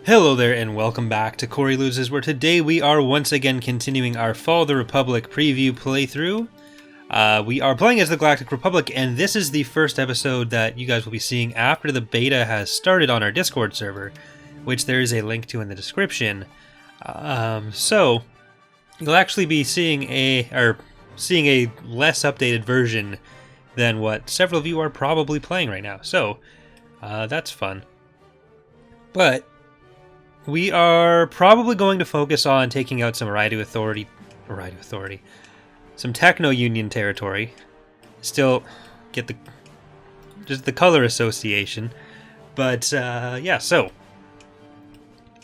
Hello there and welcome back to Corey Loses, where today we are once again continuing our Fall of the Republic preview playthrough. We are playing as the Galactic Republic, and this is the first episode that you guys will be seeing after the beta has started on our Discord server, which there is a link to in the description. So you'll actually be seeing a less updated version than what several of you are probably playing right now. So that's fun. But we are probably going to focus on taking out some some Techno-Union territory. Still get the color association. But yeah, so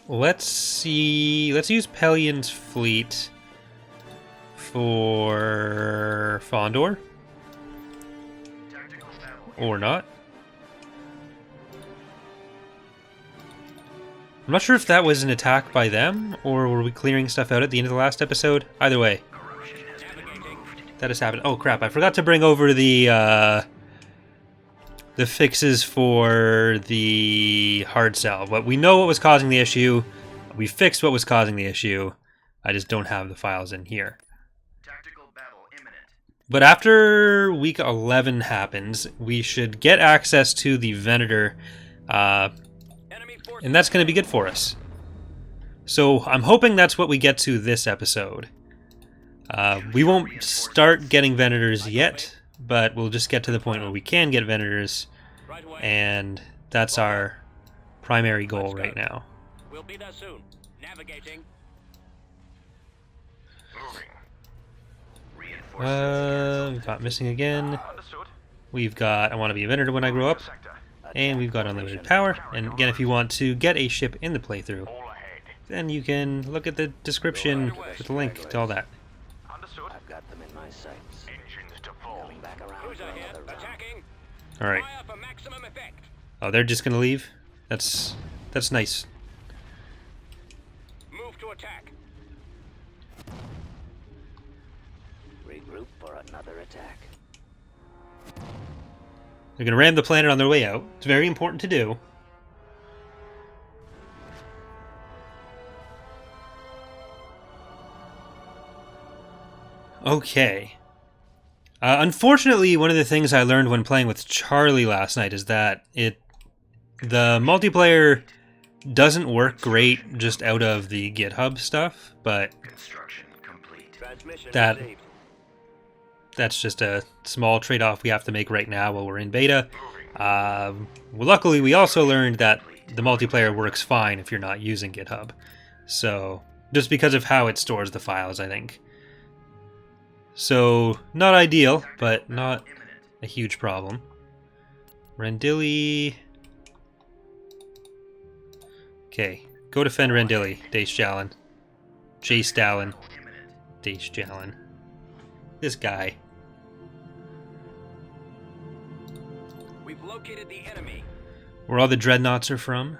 let's use Pellion's fleet for Fondor. Or not. I'm not sure if that was an attack by them, or were we clearing stuff out at the end of the last episode? Either way. That has happened. Oh crap, I forgot to bring over the fixes for the hard cell. But we know what was causing the issue. We fixed what was causing the issue. I just don't have the files in here. But after week 11 happens, we should get access to the Venator, and that's going to be good for us. So I'm hoping that's what we get to this episode. We won't start getting Venators yet, but we'll just get to the point where we can get Venators, and that's our primary goal right now. We'll be there soon. Navigating. We've got missing again. We've got I want to be a Venator when I grow up. And we've got unlimited power. And again, if you want to get a ship in the playthrough, then you can look at the description with a link to all that. I've got them in my sights. Engines to full. Coming back around for another round. Attacking. All right. Fire for maximum effect. Oh, they're just gonna leave. That's nice. Move to attack. Regroup for another attack. They're gonna ram the planet on their way out. It's very important to do. Okay. Unfortunately, one of the things I learned when playing with Charlie last night is that the multiplayer doesn't work great just out of the GitHub stuff, but Transmission that received. that's just a small trade-off we have to make right now while we're in beta. Well, luckily, we also learned that the multiplayer works fine if you're not using GitHub. So, just because of how it stores the files, I think. So, not ideal, but not a huge problem. Rendili. Okay, go defend Rendili, Dace Jalin. Jace Dallin. Dace Jalin. This guy. We've located the enemy. Where all the dreadnoughts are from.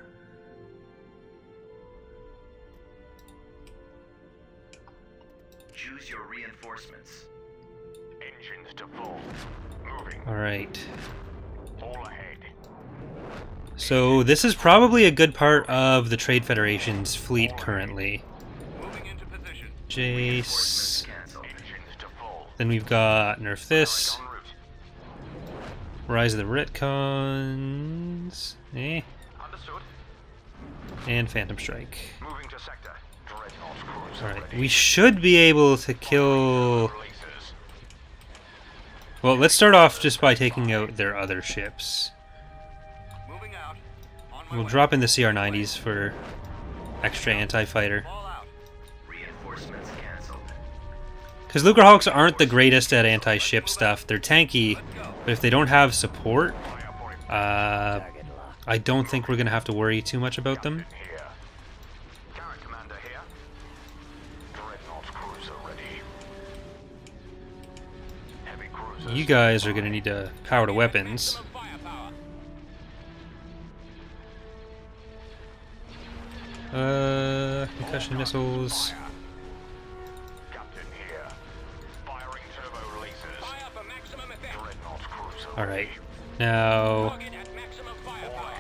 Choose your reinforcements. Engines to full. Moving. Alright. All ahead. So this is probably a good part of the Trade Federation's fleet currently. Moving into position. Jace. Cancel. Engines to full. Then we've got Nerf this. En route. Rise of the Retcons. Understood. And Phantom Strike. Moving to sector. Dreadnought cruiser Alright, ready. we should be able to kill... Releases. Well, let's start off just by taking out their other ships. Moving out. On my We'll way. drop in the CR-90s for extra anti-fighter. All out. Reinforcements canceled. Because Lucrehawks aren't the greatest at anti-ship stuff. They're tanky, but if they don't have support, Target locked. I don't think we're going to have to worry too much about them. Here. Carrot commander here. Dreadnought cruiser ready. Heavy cruisers. You guys are going to need to power to weapons. Maximum firepower. Concussion missiles. Captain here. Firing turbo releases. Fire for maximum effect. Dreadnought cruiser. Alright. Now, Target at maximum firepower.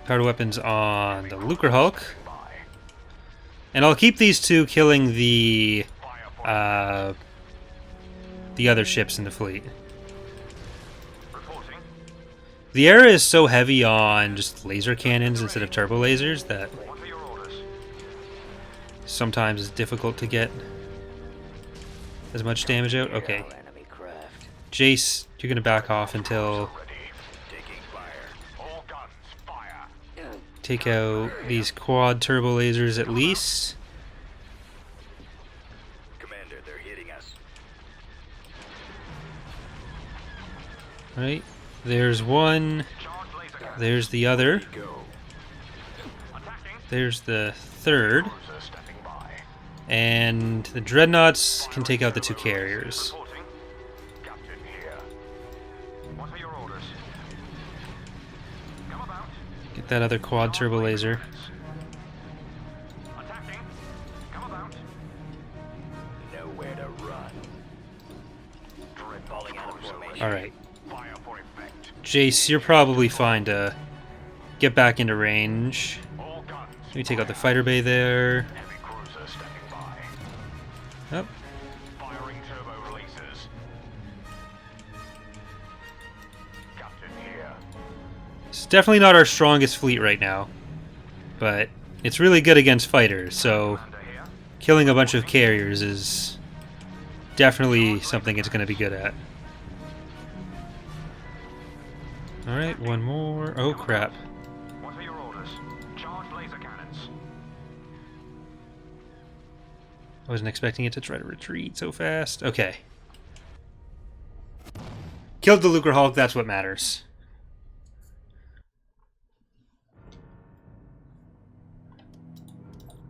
power to weapons on the Lucrehulk. And I'll keep these two killing the other ships in the fleet. Reporting. The era is so heavy on just laser cannons instead of turbo lasers that What are your orders? sometimes it's difficult to get as much damage out. Okay. Enemy craft. Jace, you're gonna back off until Ready. Taking fire. All guns, fire. take out these quad turbo lasers at least. Commander, they're hitting us. Right. There's one. Charge laser cannon. There's the other. Go. Attacking. There's the third. Cruiser stepping by. And the dreadnoughts can take out the two carriers. Reporting. Captain here. What are your orders? Come about. Get that other quad turbo laser. Attacking. Come about. Nowhere to run. Falling out of formation. Alright. Fire for effect. Jace, you're probably fine to get back into range. All guns. Let me take out the fighter bay there. Heavy cruiser stepping by. Yep. Firing turbo releases. Captain here. It's definitely not our strongest fleet right now. But it's really good against fighters, so Commander here. killing a bunch of carriers is definitely something it's going to be good at. Alright, one more. Oh, crap. What are your orders? Charge laser cannons. I wasn't expecting it to try to retreat so fast. Okay. Killed the Lucre Hulk, that's what matters.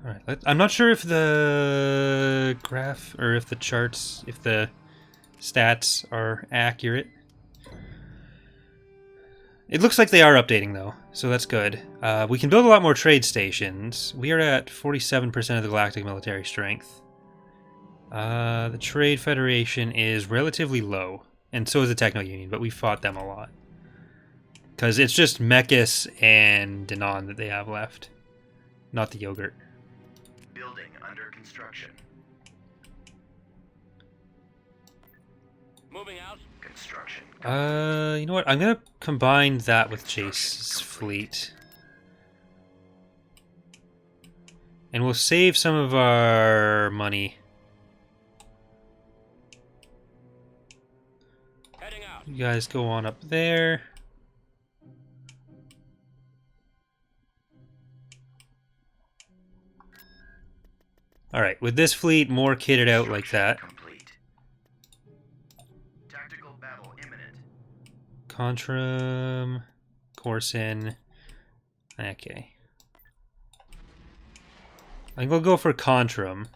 Alright, I'm not sure if the graph, or if the charts, if the stats are accurate. It looks like they are updating, though, so that's good. We can build a lot more trade stations. We are at 47% of the galactic military strength. The Trade Federation is relatively low, and so is the Techno Union, but we fought them a lot. Because it's just Mechas and Danon that they have left, not the Yogurt. Building under construction. Moving out. Construction. You know what? I'm gonna combine that with Jace's fleet. And we'll save some of our money. Heading out. You guys go on up there. Alright, with this fleet more kitted out like that. Complete. Tactical battle imminent. Contrum, Corson. Okay. I think we'll go for Contrum.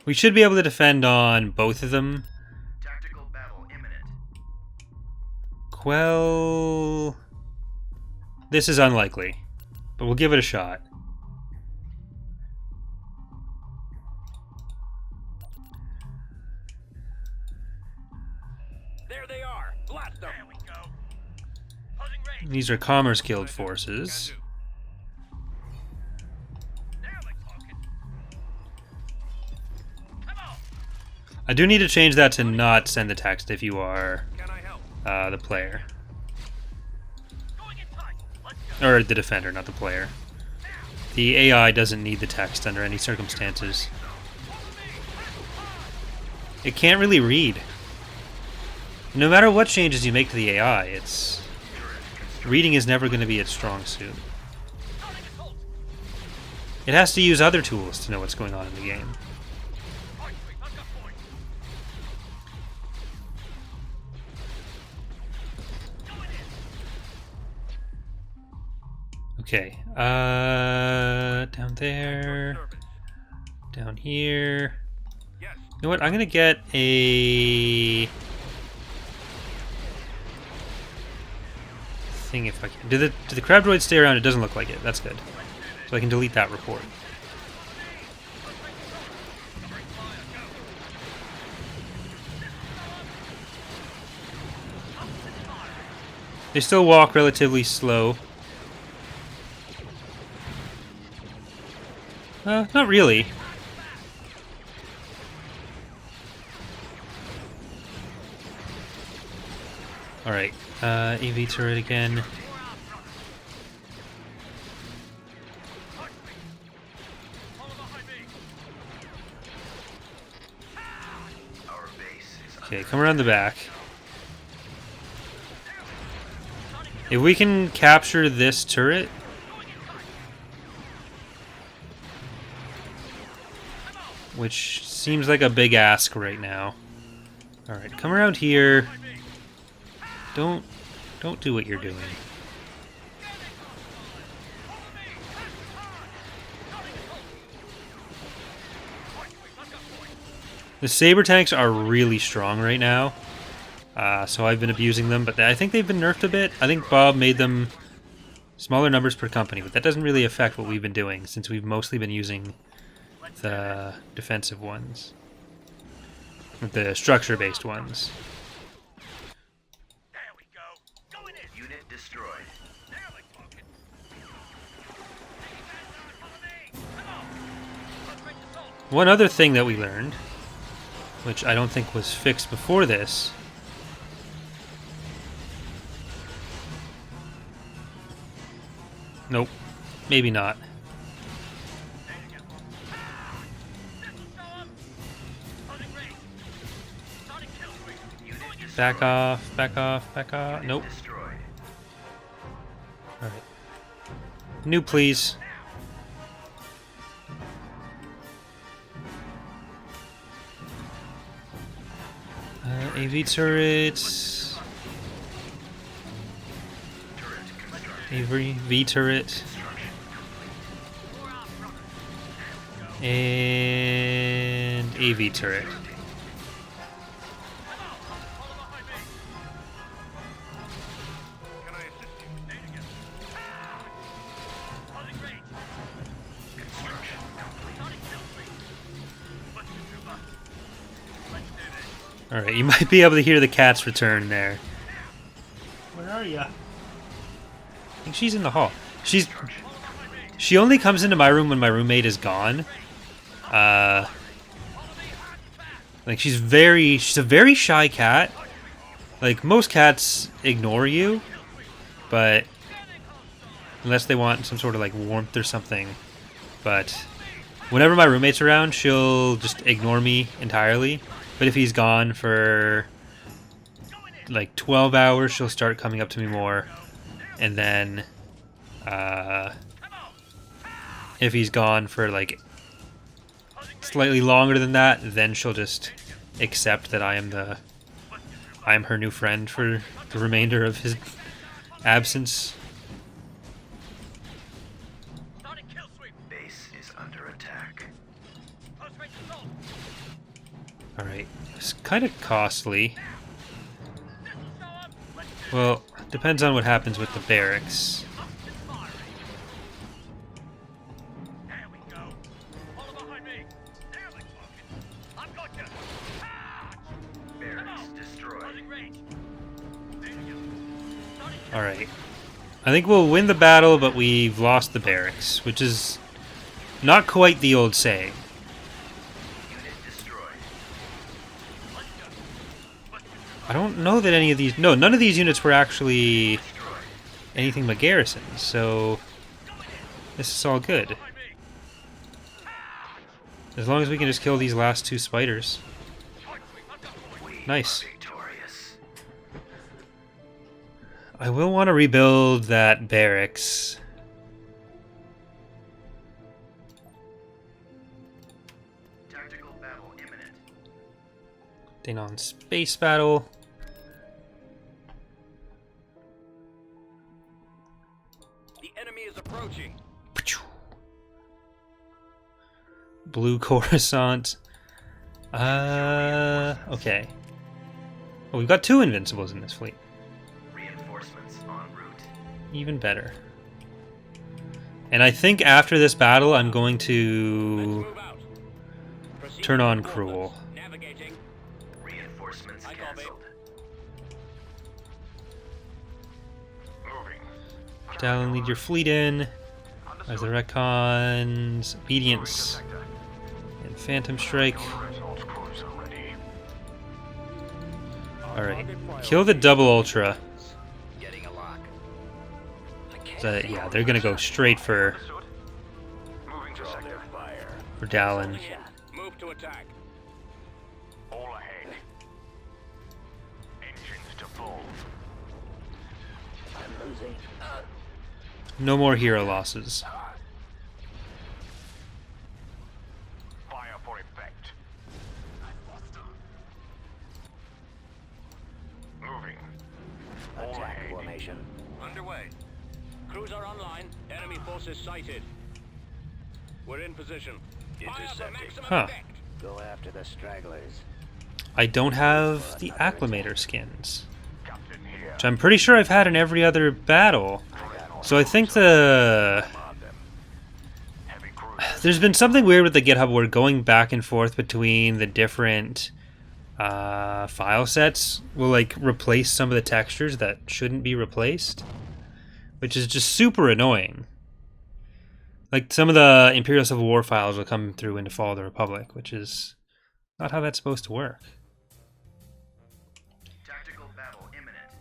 We should be able to defend on both of them. Tactical battle imminent. Quell... This is unlikely, but we'll give it a shot. There they are. Blast them. There we go. Closing range. These are Commerce Guild forces. Now we're talking. Come on. I do need to change that to not send the text if you are Can I help? the player. Going in tight. Let's go. Or the defender, not the player. The AI doesn't need the text under any circumstances. It can't really read. No matter what changes you make to the AI, it's... reading is never going to be its strong suit. It has to use other tools to know what's going on in the game. Okay, down there, down here. Yes. You know what, I'm gonna get a... thing if I can. Do the crab droids stay around? It doesn't look like it. That's good. So I can delete that report. They still walk relatively slow. Not really. Alright, AV turret again. Okay, come around the back. If we can capture this turret... which seems like a big ask right now. Alright, come around here. Don't do what you're doing. The saber tanks are really strong right now, so I've been abusing them, but I think they've been nerfed a bit. I think Bob made them smaller numbers per company, but that doesn't really affect what we've been doing, since we've mostly been using the defensive ones. The structure-based ones. There we go. Going in. Unit destroyed. There we go. Follow me. Come on. Let's break the salt. One other thing that we learned, which I don't think was fixed before this, nope, maybe not. Back off, back off, back off. Nope. Destroyed. Alright. New, please. AV turrets. AV turret. And AV turret. Can I assist you? Stay together. Holding range. Construction complete. Sonic kill streak. Let's do this. Let's do this. Alright, you might be able to hear the cat's return there. Where are ya? I think she's in the hall. She only comes into my room when my roommate is gone. Like she's a very shy cat. Like most cats ignore you, but unless they want some sort of like warmth or something. But whenever my roommate's around, she'll just ignore me entirely. But if he's gone for like 12 hours, she'll start coming up to me more. And then if he's gone for like slightly longer than that, then she'll just accept that I am her new friend for the remainder of his absence. Sonic kill sweep. Base is under attack. Close range assault. Alright, it's kind of costly. This'll show 'em. Let's do this. Well, depends on what happens with the barracks. It's firing. There we go. Follow behind me. There we go. I've got you. Ah! Barracks destroyed. Closing range. There you go. Sonic kill. Alright. I think we'll win the battle, but we've lost the barracks, which is not quite the old saying. Unit destroyed. I don't know that any of these... No, none of these units were actually Destroyed. anything but garrisons, so this is all good. Behind me. As long as we can just kill these last two spiders. We Nice. are victorious. I will want to rebuild that barracks. Tactical battle imminent. Danon space battle. The enemy is approaching. Blue Coruscant. Okay. Oh, we've got two invincibles in this fleet. Reinforcements en route. Even better. And I think after this battle, I'm going to Move out. Proceed turn on to Cruel. Navigating. Reinforcements I call, babe. cancelled. Moving. Dallin, lead your fleet in. On As the retcons, obedience, and phantom strike. Alright, kill the double ultra. Getting a lock. Yeah, they're gonna go straight for Moving to sector. Fire. Dallin. Move to attack. All ahead. Engines to full. I'm losing. No more hero losses. Fire for effect. Moving. All Attack ahead. formation. Underway. Cruiser online. Enemy forces sighted. We're in position. Fire for Intercepting. maximum Huh. effect. Go after the stragglers. I don't have the Acclimator skins, Captain here. which I'm pretty sure I've had in every other battle. So I think the... On them. Heavy cruiser. There's been something weird with the GitHub where going back and forth between the different file sets will like replace some of the textures that shouldn't be replaced, which is just super annoying. Like some of the Imperial Civil War files will come through into Fall of the Republic, which is not how that's supposed to work. Tactical battle imminent.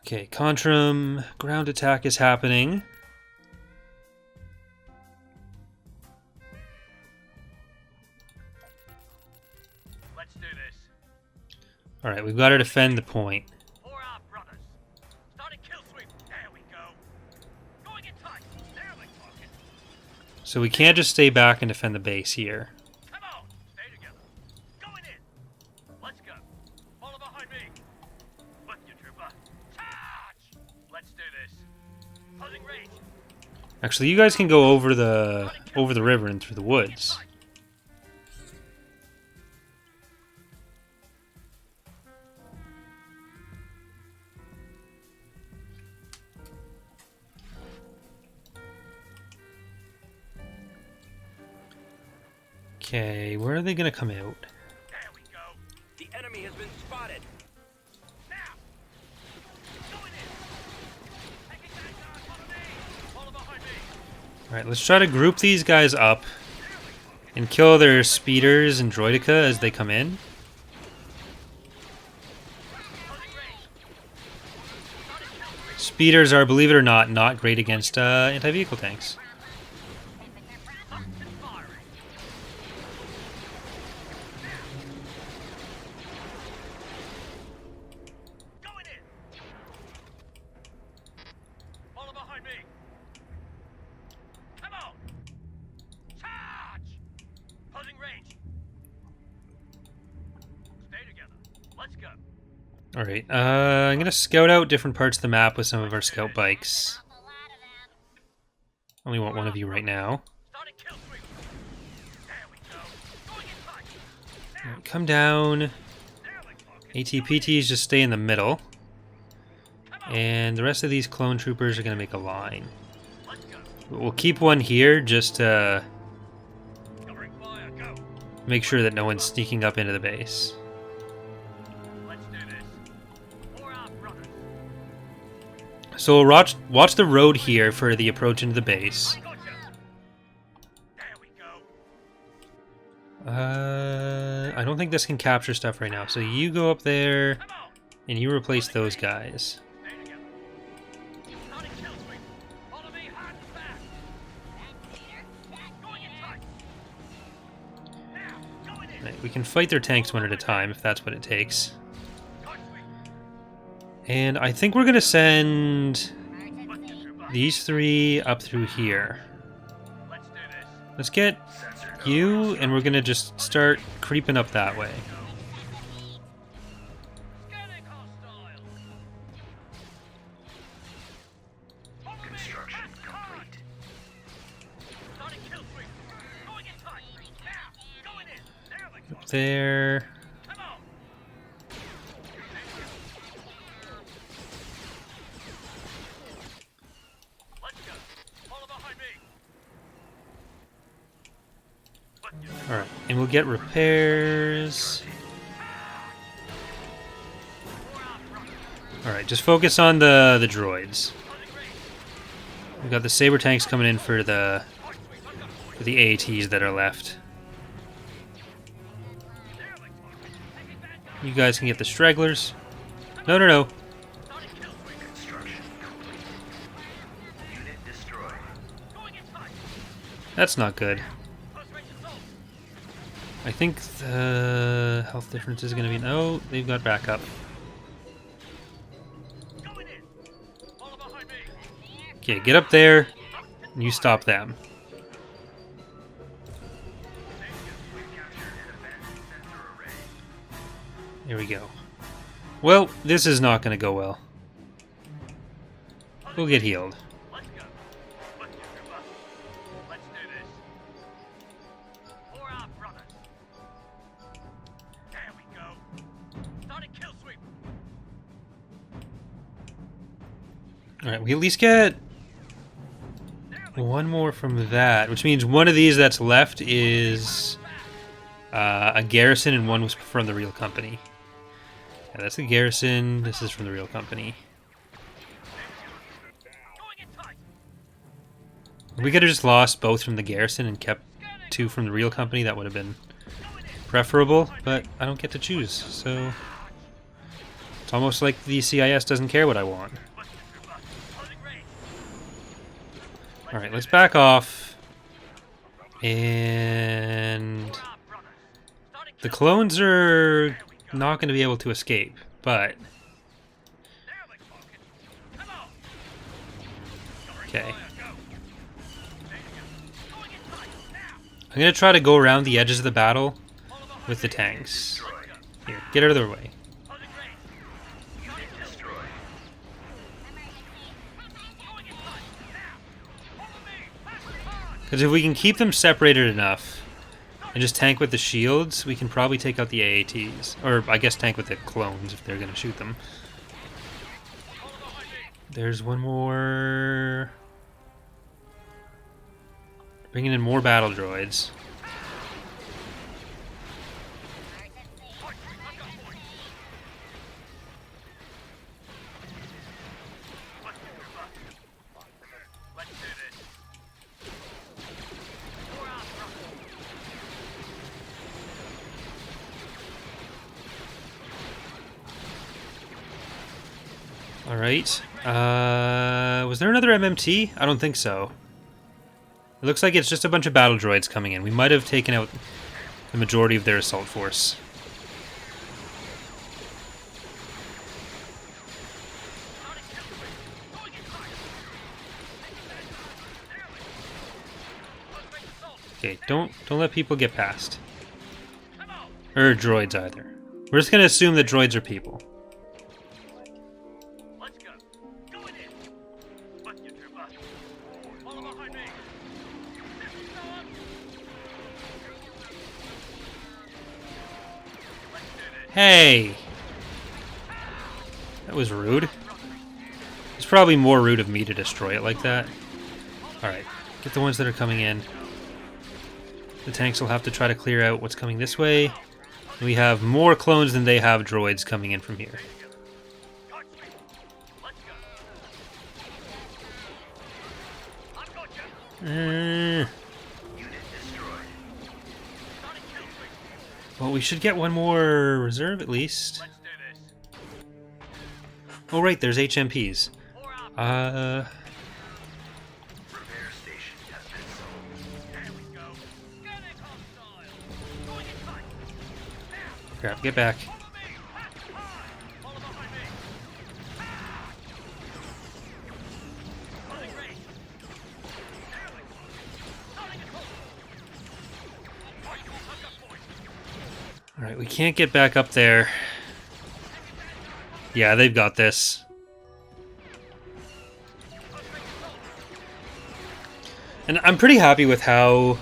Okay, Contrum, ground attack is happening. Let's do this. Alright, we've got to defend the point. For our brothers. Starting kill sweep. There we go. Going in tight. There we talking. So we can't just stay back and defend the base here. Come on. Stay together. Going in. Let's go. Follow behind me. With you, trooper. Charge. Let's do this. Closing range. Actually, you guys can go over the river and through the woods. Okay, where are they gonna come out? There we go. The enemy has been spotted. Now. Going in. Taking back guard. Follow me. Follow behind me. Alright, let's try to group these guys up and kill their speeders and droidica as they come in. Closing range. Starting kill sweep. Speeders are, believe it or not, not great against anti-vehicle tanks. Locked and firing. Going in. Follow behind me. Come on. Charge. Closing range. Stay together. Let's go. Alright, I'm gonna scout out different parts of the map with some of our scout bikes. Only want one of you right now. Starting kill sweep. There we go. Going in tight. Alright, come down. There we talking. ATPTs just stay in the middle. Come on. And the rest of these clone troopers are gonna make a line. Let's go. We'll keep one here just to Covering fire. Go. make sure that no one's sneaking up into the base. Let's do this. For our brothers. So we'll watch the road here for the approach into the base. I got you. There we go. I don't think this can capture stuff right now. So you go up there Come on. and you replace those guys. Stay together. Starting kill sweep. Follow me hard and fast. Going in tight. Now, going in. Right, we can fight their tanks one at a time if that's what it takes. Tight sweep. And I think we're gonna send With you, trooper. these three up through here. Let's do this. Let's get you, and we're gonna just start creeping up that way. Scanning hostile. Follow me. Construction Fast car. complete. Starting kill sweep. Going in tight. Now, going in. There we go. There. Come on. Let's go. Follow behind me. With you. Alright, and we'll get repairs. For our brothers. Alright, just focus on the droids. Closing range. We've got the Saber tanks coming in for the AATs that are left. You guys can get the stragglers. No, no, no. Construction complete. Unit destroyed. That's not good. I think the health difference is going to be... No, they've got backup. Okay, get up there, and you stop them. Here we go. Well, this is not going to go well. We'll get healed. Let's go. Let's do this. For our brothers. There we go. Starting kill sweep. Alright, we at least get one more from that, which means one of these that's left is a garrison and one was from the real company. Yeah, that's the garrison, this is from the real company. We could have just lost both from the garrison and kept 2 from the real company, that would have been preferable, but I don't get to choose, so it's almost like the CIS doesn't care what I want. Alright, let's back off. And the clones are not going to be able to escape, but... Okay. I'm going to try to go around the edges of the battle with the tanks. Here, get out of their way. Because if we can keep them separated enough and just tank with the shields, we can probably take out the AATs. Or, I guess tank with the clones if they're going to shoot them. There's one more... Bringing in more battle droids. Alright. Was there another MMT? I don't think so. It looks like it's just a bunch of battle droids coming in. We might have taken out the majority of their assault force. Okay, don't let people get past. Or droids either. We're just gonna assume that droids are people. Hey! That was rude. It's probably more rude of me to destroy it like that. Alright, get the ones that are coming in. The tanks will have to try to clear out what's coming this way. We have more clones than they have droids coming in from here. Well, we should get one more reserve at least. Oh, right, there's HMPs. Crap, get back. Alright, we can't get back up there. Yeah, they've got this. And I'm pretty happy with how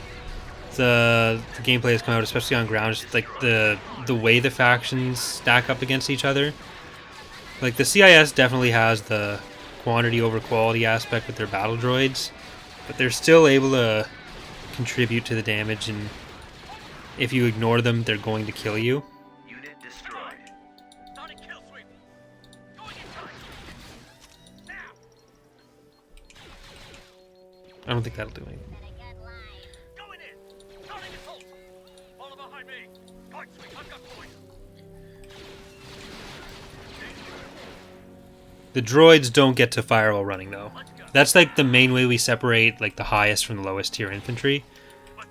the gameplay has come out, especially on ground. Just like the way the factions stack up against each other. Like the CIS definitely has the quantity over quality aspect with their battle droids, but they're still able to contribute to the damage, and if you ignore them, they're going to kill you. Unit destroyed. Starting kill sweep. Going inside. Now. I don't think that'll do anything. Going in. Starting assault. Follow behind me. Right, sweet. I've got boys. The droids don't get to fire while running, though. That's like the main way we separate like the highest from the lowest tier infantry,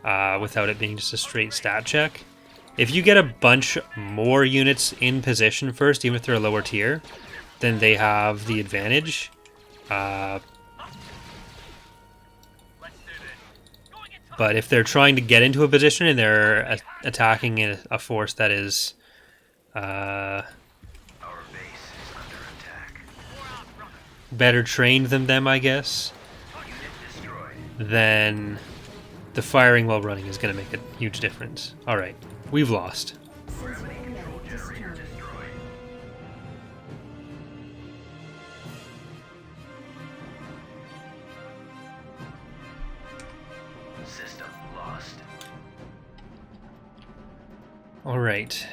without it being just a straight stat check. If you get a bunch more units in position first, even if they're a lower tier, then they have the advantage. But if they're trying to get into a position and they're attacking a force that is better trained than them, I guess, then the firing while running is going to make a huge difference. Alright, we've lost. System lost. Alright.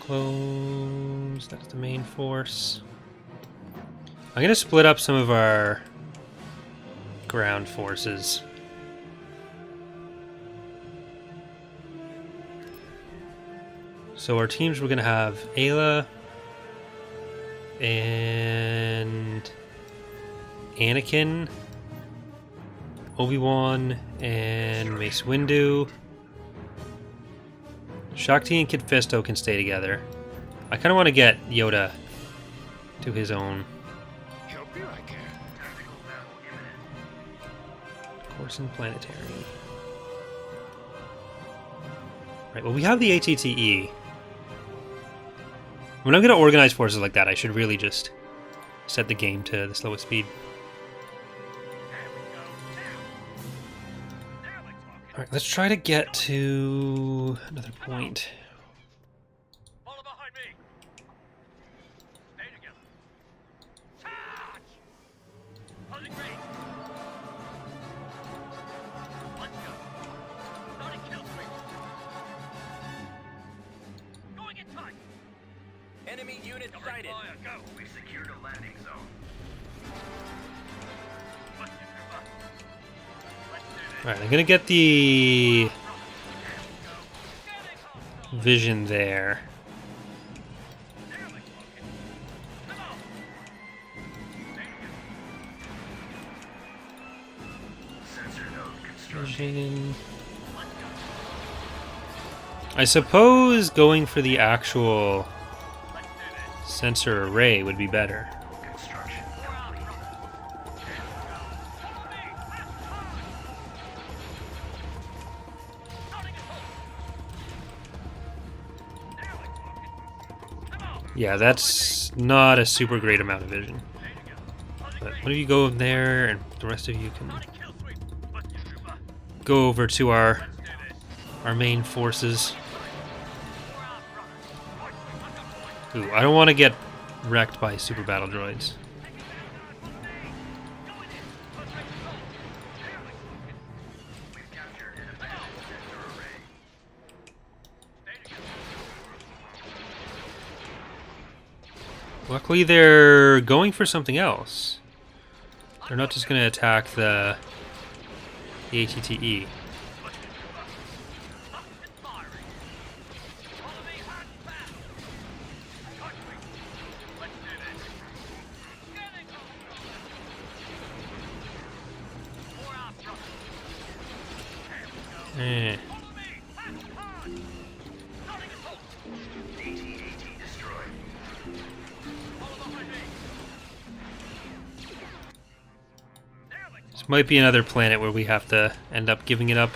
Close. That's the main force. I'm gonna split up some of our ground forces. So our teams, we're gonna have Ayla and Anakin, Obi-Wan, and Mace Windu. Shakti and Kit Fisto can stay together. I kind of want to get Yoda to his own. Help you I can. Coruscant Planetary. Right, well we have the ATTE. When I'm going to organize forces like that, I should really just set the game to the slowest speed. Alright, let's try to get to another point. Follow behind me. Stay together. Charge! Closing range. Let's go. Starting kill streak. Going in tight. Enemy unit sighted. Fire, go. We've secured a landing zone. Bust your trooper. Let's do this. Alright, I'm gonna get the vision there. Sensor node construction. Vision. I suppose going for the actual sensor array would be better. Construction complete. Yeah, that's not a super great amount of vision. But one of you go there, and the rest of you can go over to our main forces. Ooh, I don't want to get wrecked by super battle droids. Luckily, they're going for something else. They're not just going to attack the ATTE. Eh. This might be another planet where we have to end up giving it up.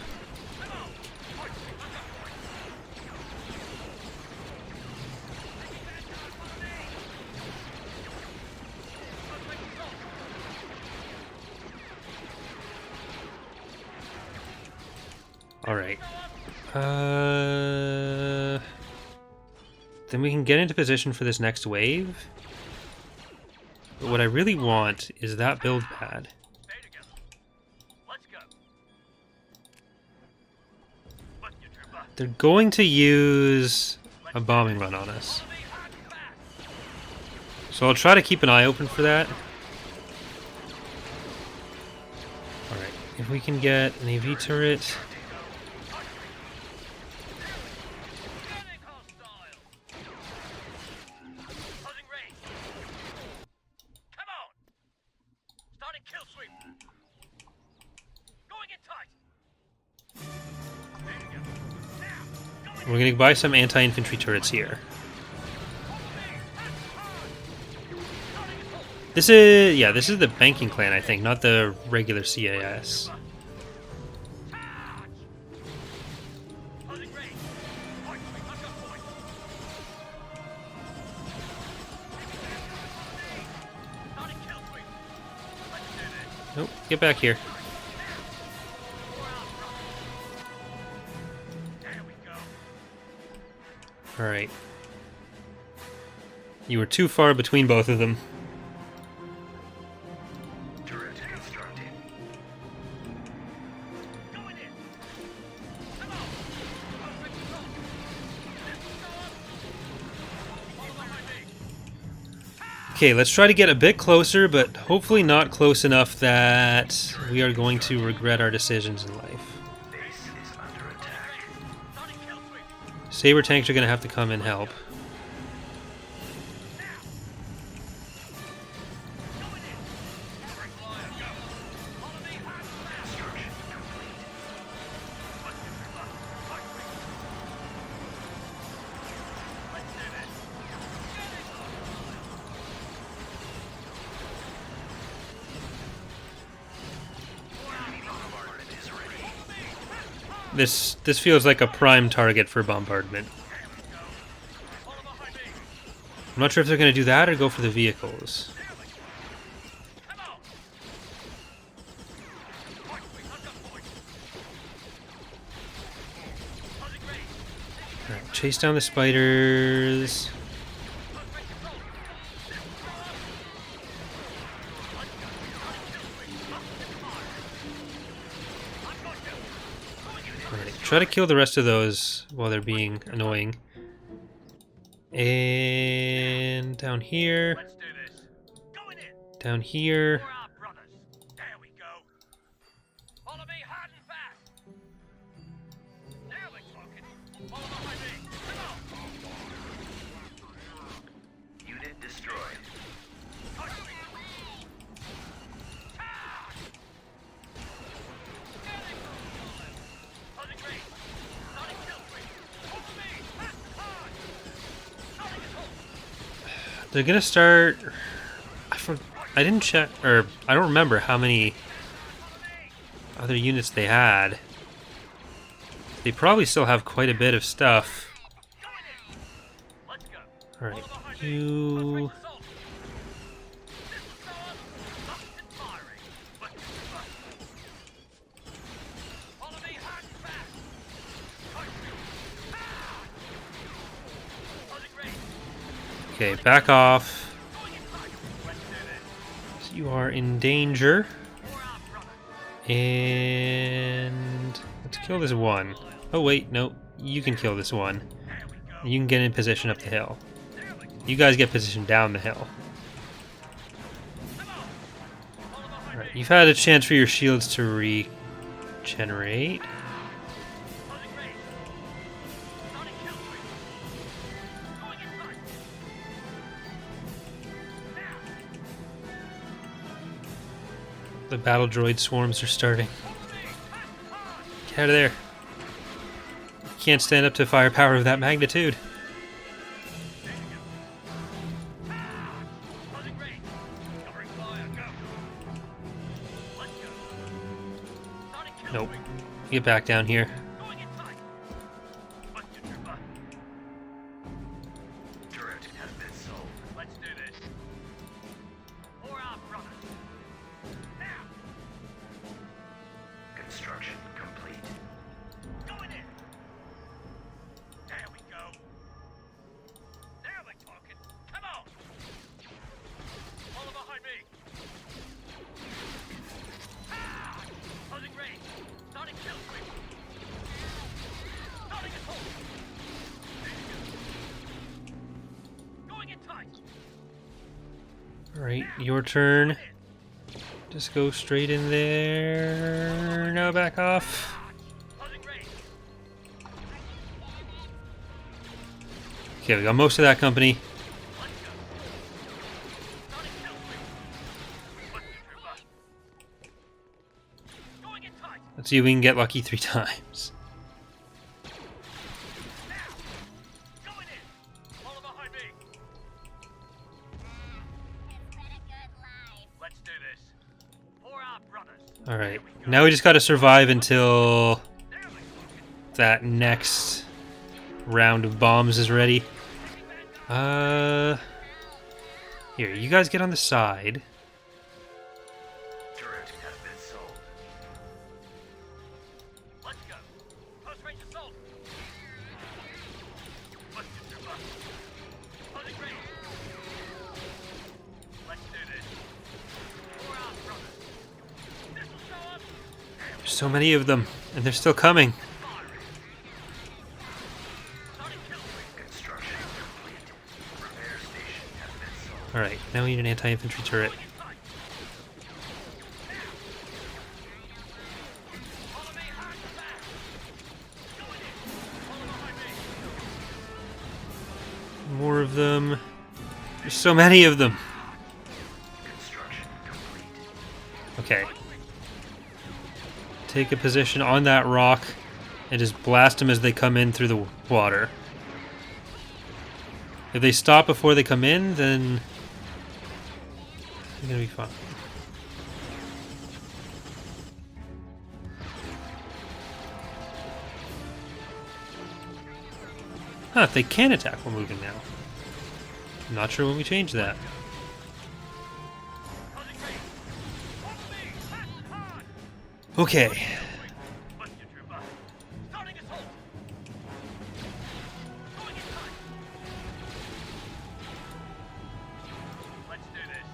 Alright. Then we can get into position for this next wave. But what I really want is that build pad. Stay together. Let's go. Bust your trooper. They're going to use a bombing run on us. So I'll try to keep an eye open for that. Alright, if we can get an AV turret. We're going to buy some anti-infantry turrets here. This is the banking clan, I think, not the regular CAS. Nope, get back here. Alright. You were too far between both of them. Okay, let's try to get a bit closer, but hopefully not close enough that we are going to regret our decisions in life. Saber tanks are going to have to come and help. This feels like a prime target for bombardment. I'm not sure if they're going to do that or go for the vehicles. Alright, chase down the spiders. Try to kill the rest of those while they're being annoying. And down here. Down here. Unit destroyed. They're gonna start. I didn't check, or I don't remember how many other units they had. They probably still have quite a bit of stuff. Alright, you. Okay, back off. You are in danger. And let's kill this one. Oh wait, no, you can kill this one. You can get in position up the hill. You guys get positioned down the hill. Alright, you've had a chance for your shields to regenerate. The battle droid swarms are starting. Get out of there. You can't stand up to firepower of that magnitude. Nope. Get back down here. Construction complete. Going in. There we go. Now we're talking. Come on. Follow behind me. Closing range. Starting kill switch. Starting a hold. Alright, your turn. Just go straight in there. No, back off. Closing range. Okay, we got most of that company. Let's go. Starting kill streak. With you, trooper. Going in tight. Let's see if we can get lucky 3 times. Going in. Follow behind me. Let's do this. For our brothers. Alright, now we just gotta survive until that next round of bombs is ready. Here, you guys get on the side. Turret has been sold. Let's go. Close range assault. With you, trooper. Closing range. Let's do this. For our brothers. This will show up. There's so many of them, and they're still coming. Starting kill streak. Construction complete. Repair station has been sold. Alright, now we need an anti-infantry turret. Going in tight. Follow me hard and fast. Going in. Follow behind me. More of them. There's so many of them. Construction complete. Okay. Take a position on that rock and just blast them as they come in through the water. If they stop before they come in, then they're gonna be fine. Huh, they can attack while moving now. I'm not sure when we change that. Closing range. Follow me. Fast and hard. Okay. With you, trooper. Starting assault. Going in tight. Let's do this.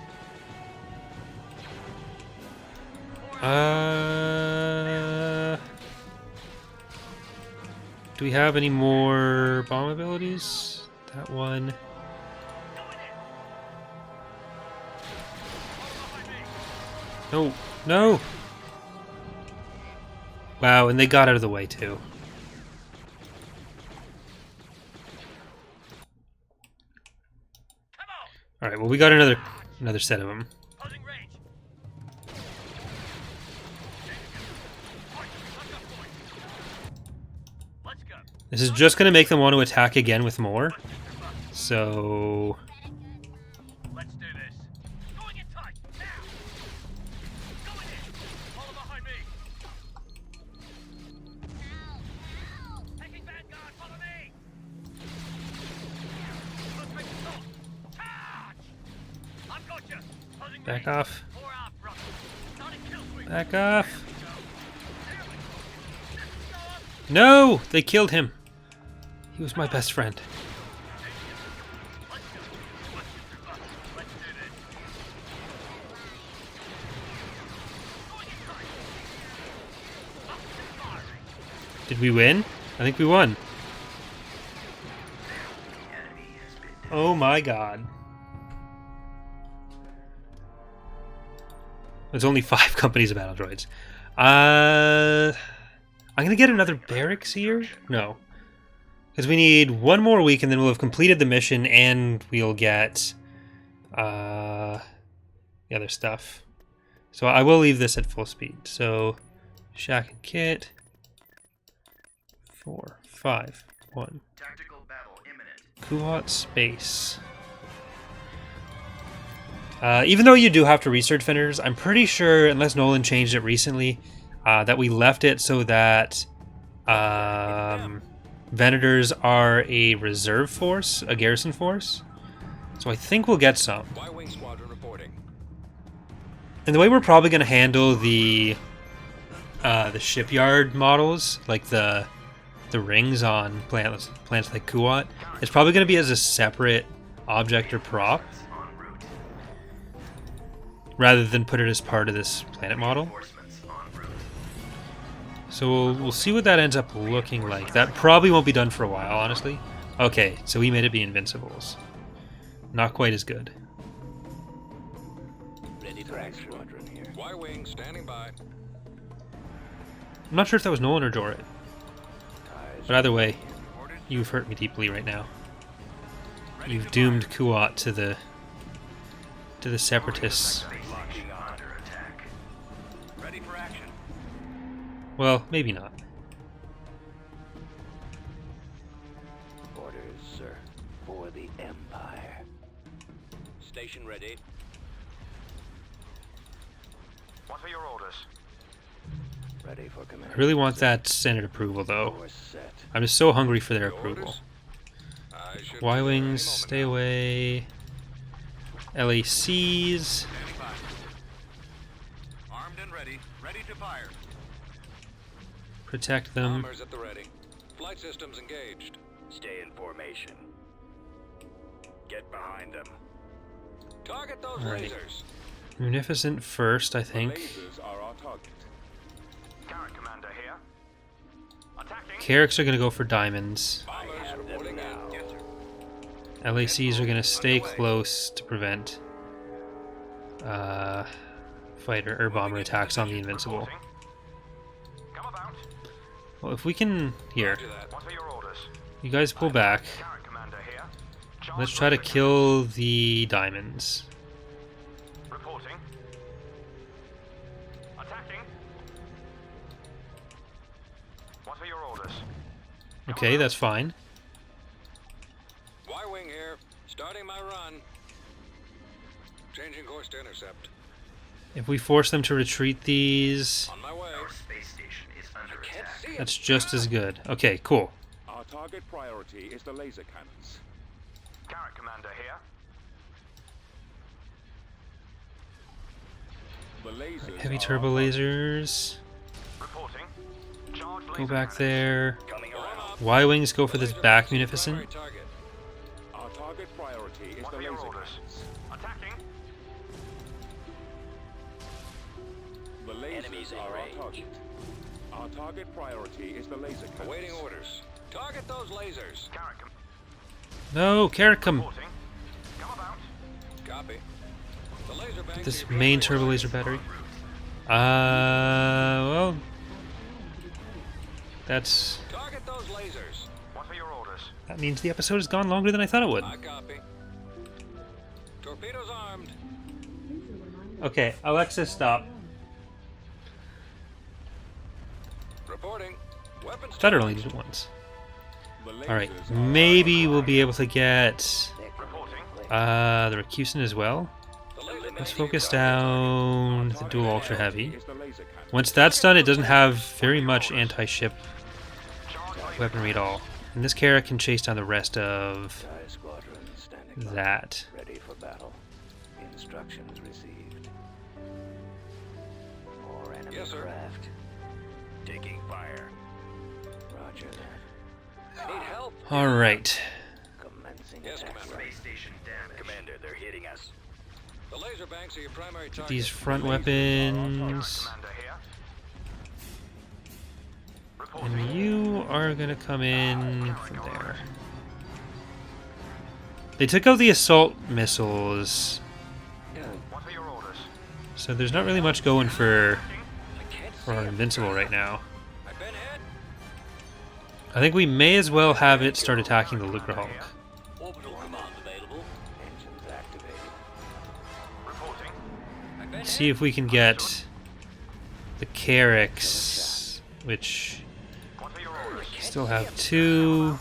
Do we have any more bomb abilities? That one. No, no. Wow, and they got out of the way too. Come on. All right, well we got another set of them. Closing range. Let's go. This is just gonna make them want to attack again with more. So Let's do this. Going in tight. Now. Going in. Follow behind me. Taking vanguard. Follow me. Close range assault. Charge. I've got you. Closing back range. off, For our brothers. Starting kill streak. back off. No, they killed him. He was my best friend. Let's go. Let's do this. Going in tight. Up and firing. Did we win? I think we won. Oh my god. There's only 5 companies of battle droids. I'm gonna get another barracks here? No. Because we need one more week and then we'll have completed the mission and we'll get the other stuff. So I will leave this at full speed. So Shack and Kit. 4, 5, 1. Tactical battle imminent. Kuat Space. Even though you do have to research vendors, I'm pretty sure, unless Nolan changed it recently, that we left it so that Venators are a reserve force, a garrison force. So I think we'll get some. Y-Wing Squadron reporting. And the way we're probably going to handle the shipyard models, like the rings on planets like Kuat, is probably going to be as a separate object or prop, En route. rather than put it as part of this planet model. Reinforcements en route. So we'll see what that ends up looking like. That probably won't be done for a while, honestly. Okay, so we made it be Invincibles. Not quite as good. Drag squadron here. Y-wing standing by. I'm not sure if that was Nolan or Jorrit. Ties But either way, you've hurt me deeply right now. You've doomed Kuat to the Separatists. Launching under attack. Ready for action. Well, maybe not. orders, sir, for the Empire. Station ready. What are your orders? Ready for command. I really want that Senate approval, though. Course set. I'm just so hungry for their Your approval. orders? I should be there any Y-Wings, moment stay now. away. LACs. Standing by. Armed and ready. Ready to fire. Protect them. Bombers at the ready. Flight systems engaged. Stay in formation. Get behind them. Target those Alright. lasers. Munificent first, I think. Lasers are our target. Carrot commander here. Attacking. Carracks are going to go for diamonds. Bombers have them reporting in. now. Yes, sir. LACs are going to stay close to prevent fighter or bomber attacks on the Invincible. Reporting. Come about. Well, if we can... Here, Roger that. What are your orders? you guys pull back. Carrot commander here. Let's try to kill the diamonds. Reporting. Attacking. What are your orders? Okay, that's fine. Y-wing here. Starting my run. Changing course to intercept. If we force them to retreat these, On my way. Space station is under Can't attack. see it. that's just as good. Okay, cool. Our target priority is the laser cannons. Carrot commander here. The lasers Heavy are turbo our target. lasers. Reporting. Charge Go laser back cannons. there. Coming Going around. up. Y-Wings go for The this laser back cannons is the Munificent. primary target. Our target priority is What the are your laser orders? cannons. Attacking. The lasers Enemies in are range. our target. Our target priority is the laser cannons. Awaiting orders. Target those lasers. Carrot No, Carrack, come. reporting. Come about. Copy. The laser bank. This main turbo laser battery. Well, that's... Target those lasers. What are your orders? That means the episode has gone longer than I thought it would. I copy. Torpedoes armed. Okay, Alexa, stop. Reporting. Weapons. Thought it only did it once. The Alright, lasers are maybe we'll be able to get Reporting. the Rakusin as well. The laser Let's bank. focus down the target dual ultra priority heavy. is the laser cannons. Once that's done, it doesn't have very much anti-ship Charge laser weaponry at all. And this Carrack can chase down the rest of Tie squadron standing by. that. Ready for battle. Instructions received. More enemy Yes, sir. craft. Taking fire. Roger that. Need help. Alright. Commencing Yes, attack. Commander. Space station damaged. Commander, they're hitting us. The laser banks are your primary target. These front Carrot weapons. commander here. And you are gonna come in from there. They took out the assault missiles, What are your orders? so there's not really much going for I can't see our it. Invincible right now. I've been hit. I think we may as well have it start attacking the Lucre Hulk. Orbital command available. Engines activated. Reporting. I've been See if we can get the Carracks, which What are your orders? still have two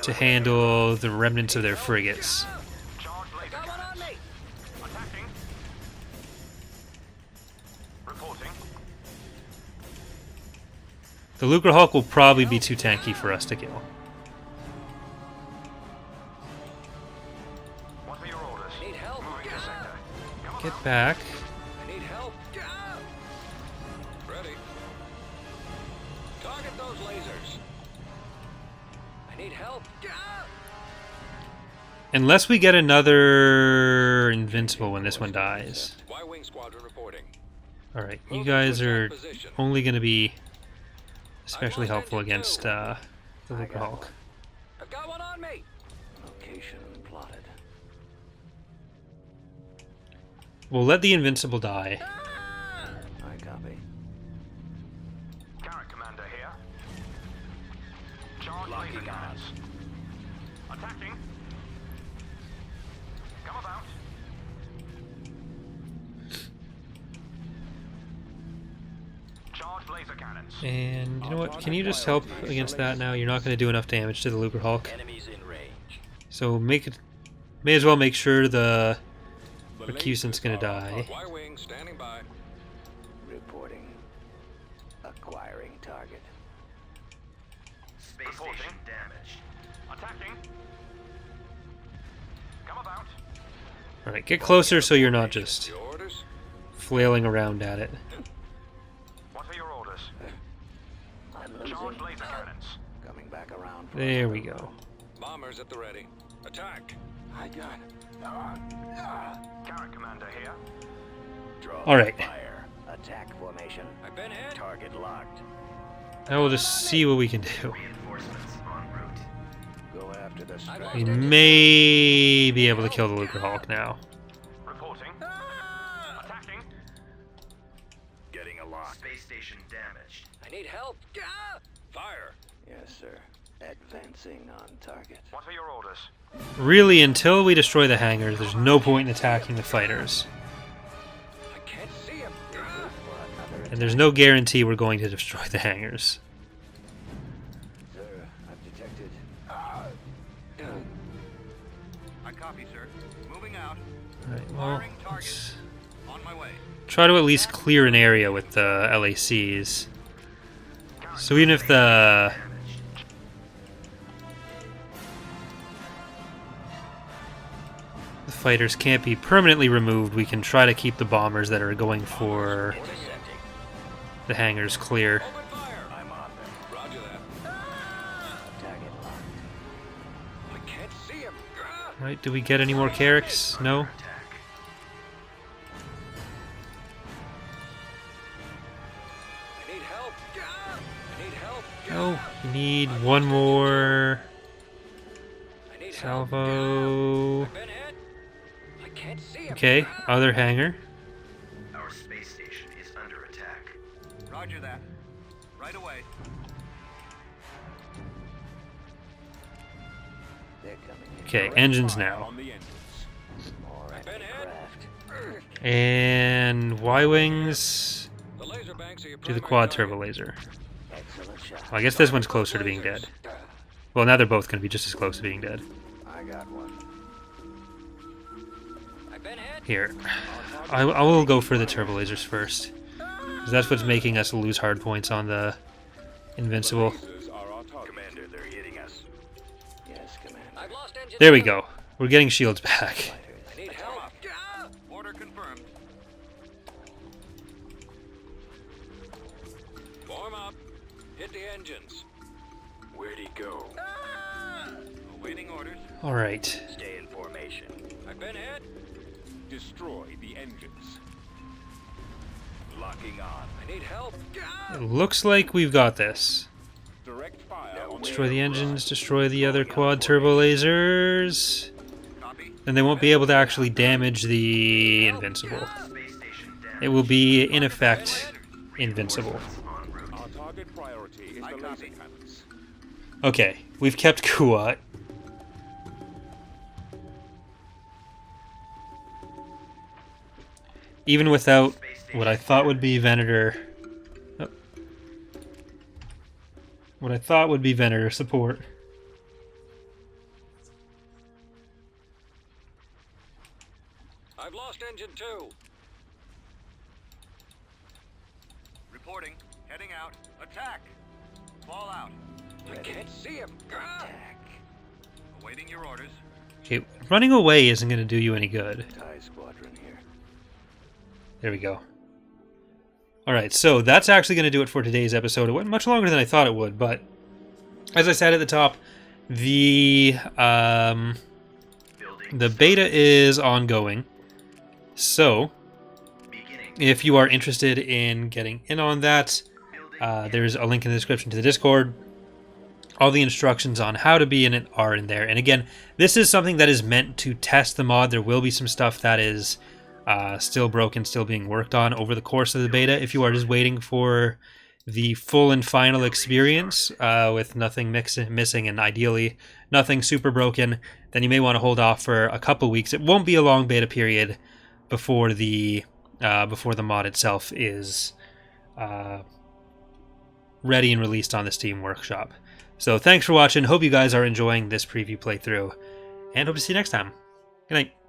to handle the remnants of their frigates. Charge laser cannons. Attacking. Reporting. The Lucre Hulk will probably be too tanky for us to kill. What are your orders? Need help. Moving to sector. Come Get about. back. I need help. Ready. Target those lasers. I need help. Unless we get another Invincible when this one dies. Y-wing squadron reporting. Alright, you guys are only going to be especially helpful against the Lucre Hulk. I've got one on me. Location plotted. We'll let the Invincible die. I copy. Carrot Commander here. Charge laser cannons. Attacking. Come about. Charge laser cannons. And you know what? Can you just help against that now? You're not going to do enough damage to the Lucre Hulk. Enemies in range. So may as well make sure the The Recusant's lasers gonna are die. on Y-wing standing by. Reporting. Acquiring target. Space Reporting. station damaged. Attacking. Come about. Alright, get closer so you're not just Your orders? flailing around at it. What are your orders? I'm losing. Charge laser cannons. Coming back around. for There another we go. Bombers at the ready. Attack. I got. Carrot Commander here. Draw. Alright. Fire. Attack formation. I've been hit. Target locked. Now we'll just see what we can do. Reinforcements en route. Go after the We strike. may be able to kill the Lucre Hulk now. Reporting. Attacking. Getting a lock. Space station damaged. I need help. Fire. Yes, sir. Advancing on target. What are your orders? Really, until we destroy the hangars, there's no point in attacking the fighters. I can't see him. For another And there's no guarantee we're going to destroy the hangars. Sir, I've detected. I copy, sir. Moving out. Alright, well, let's On my way. try to at least clear an area with the LACs. So even if the fighters can't be permanently removed, we can try to keep the bombers that are going for Intercepting. the hangars clear. Open fire. I'm on them. Roger that. Target locked. I can't see him. Right, do we get any more Carracks? No? Attack. I need help. I need help. No, we need one more I need help. salvo. I've been hit. I can't see him. Okay, other hangar. Our space station is under attack. Roger that. Right away. They're coming in. Okay, engines Fire now. on the engines. More been hit. craft. And Y-Wings The laser banks are your to the primary quad target. turbo laser. Excellent shot. Well, I guess this one's closer to being dead. Well, now they're both going to be just as close to being dead. I got one. I've been hit. Here, I will go for the turbo lasers first, 'cause that's what's making us lose hard points on the Invincible. Lasers are our target. Commander, they're hitting us. Yes, Commander. I've lost engine. There we go. We're getting shields back. Fighters. I need help. Order confirmed. Form up. Hit the engines. Where'd he go? Awaiting orders. All right. Stay in formation. I've been hit. Destroy the engines. Locking on. I need help. It looks like we've got this. Direct fire on Destroy the engines, destroy the other quad turbo lasers. Copy. Then they won't be able to actually damage the Invincible. Space station damaged. It will be, in effect, invincible. En route. Our target priority is the laser cannons. Okay, we've kept Kuat. Even without what I thought would be Venator. Oh. What I thought would be Venator support. I've lost engine 2. Reporting. Heading out. Attack. Fall out. I can't see him. Attack. Awaiting your orders. Okay, running away isn't going to do you any good. TIE squadron here. There we go. Alright, so that's actually going to do it for today's episode. It went much longer than I thought it would, but as I said at the top, the beta is ongoing. So, Beginning. if you are interested in getting in on that, there's a link in the description to the Discord. All the instructions on how to be in it are in there. And again, this is something that is meant to test the mod. There will be some stuff that is still broken, still being worked on over the course of the beta. If you are just waiting for the full and final experience with nothing missing and ideally nothing super broken, then you may want to hold off for a couple weeks. It won't be a long beta period before the mod itself is ready and released on the Steam Workshop. So thanks for watching. Hope you guys are enjoying this preview playthrough, and hope to see you next time. Good night.